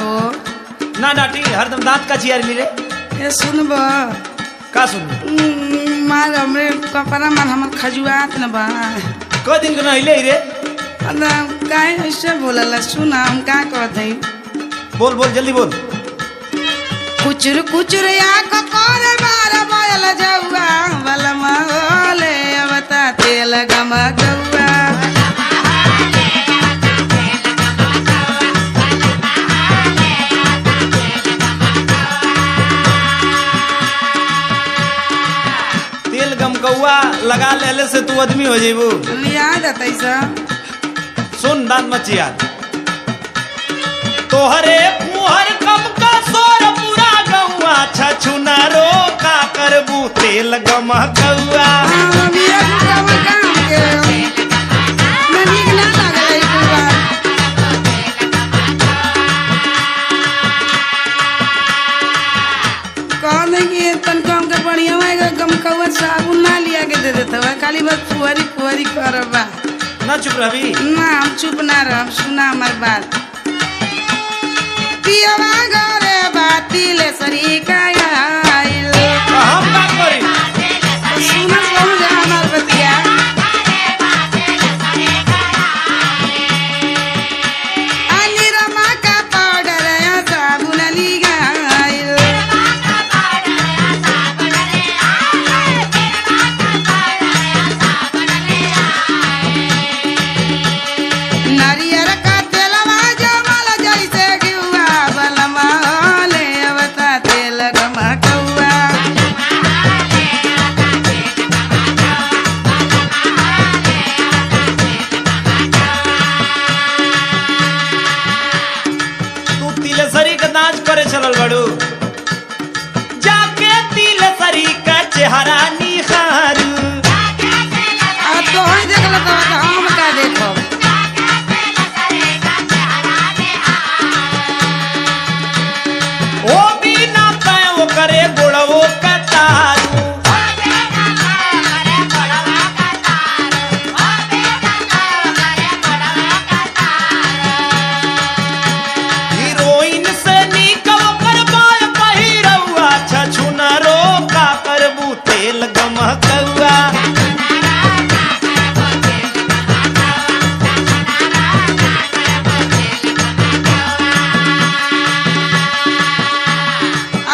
हो ना डाटी हरदम दांत का चियार मिले ये सुनब का सुन मार हमरे कपड़ा मन हमर खजुआत न बा क दिन के नहिले रे काहे ऐसे बोलला सुना हम का कहत हई बोल बोल जल्दी बोल कुचुर कुचुर या ककर मार बोल जाऊआ बलमा होले अवता तेल गमा गौआ तेल गमकौआ लगा लेले से तू आदमी हो जेबू याद आतै सब सुन दांत मत चियार तोहरे मुहर कम का सोर पूरा गौआ छछुना रो का करबू तेल गमकौआ साबुन ना लिया के दे देता खाली बस फुहरी फुहरी करबा ना चुप रही ना हम चुप ना रह सुना हमार बात पियवा घरे बाती ले सरी का आइल हम का करी सुना समझ हमार बतिया अली रमा का पाउडर या साबुन ली गाइल नारियर का तेलवा जमल जैसे गिवा बलमा होले अवता तेल गमकौआ तू तिलसरी का नाच करे चलल बड़ू जाके तिलसरी का चेहरा निखारू आ तो ही देखल तो हम का देखो ओ बिना पैओ करे गोड़वो कतारू हीरोइन से निकल कर बाल पहिरौआ छछुना रो का करबू तेल गमकौआ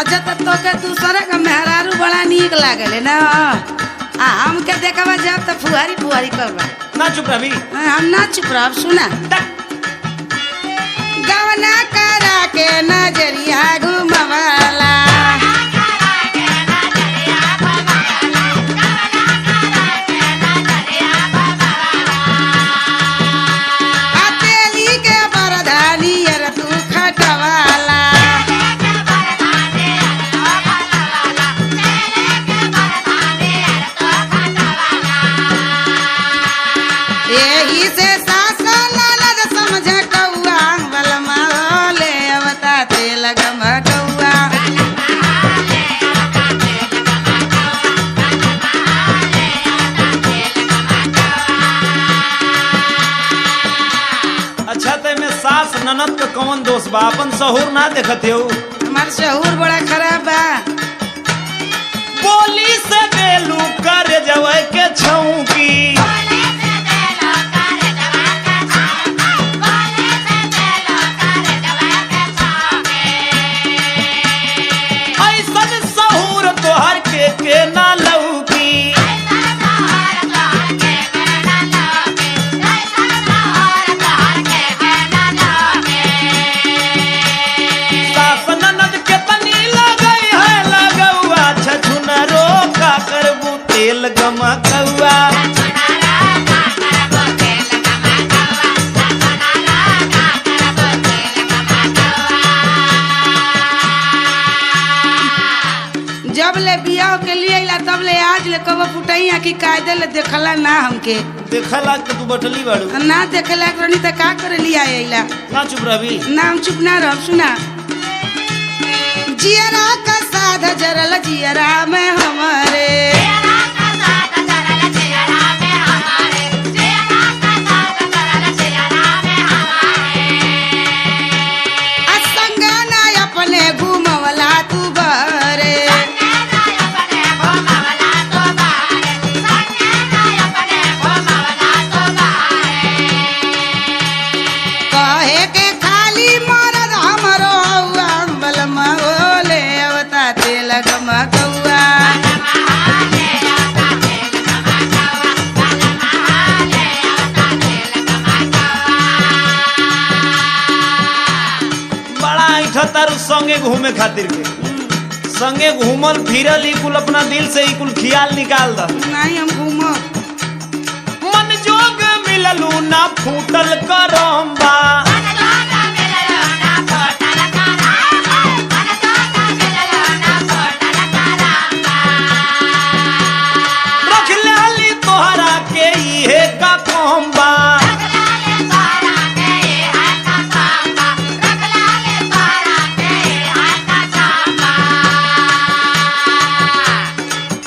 अच्छा तो के दूसरे का मेहरारू बड़ा नीक लागले ना आ हमके देखबा जब तो फुहारी फुहारी करबा ना चुप रही हम ना चुप रह सुना गवना करा के नजरिया घुमवाला अतेली के बरधानी यर तू खटवाला यही से सास ननद समझ कौआ बलमा होले अवता तेल गमकौआ अच्छा ते में सास ननद का कौन दोष बा अपन सहूर ना देखते हो हमार सहूर बड़ा खराब बा बोली से बेलू कर जवे के छौकी के ना लौकी सास ननद के तनी लगई है लगौआ छछुना रो का करबू तेल गमकौआ जब ले बियाह के लिए अइला तब ले आज ले कब फुटैया की कायदे ले देखला ना हमके देखला के तू बटली बाड़ू ना देखला करनी त का करे लिया अइला ना चुप रही ना हम चुप ना रह सुना जियरा का साध जरल जियरा में हमारे असंग संगे घूमे खातिर के संगे घूमल फिरल ई कुल अपना दिल से ई कुल ख्याल निकाल द। नहीं हम घूमो मन जोग मिललू ना फूटल करम्बा रख लाली तोहरा के इहे का कोम्बा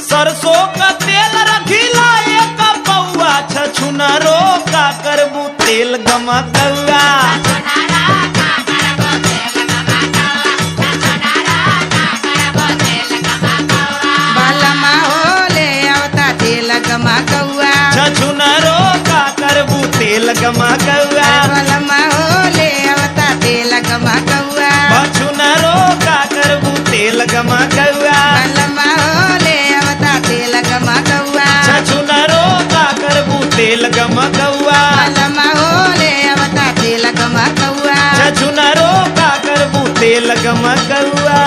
सरसों का तेल रखिला एक पौआ छछुनरो का करबू तेल गमकौआ बालमा होले आवता तेल गमकौआ छछुनरो का करबू तेल गमकौआ बालमा होले आवता तेल गमकौआ छछुनरो का करबू तेल गमकौआ बालमा होले आवता तेल गमकौआ छछुनरो का करबू तेल गमकौआ बालमा होले आवता तेल गमकौआ छछुनरो का करबू तेल गमकौआ।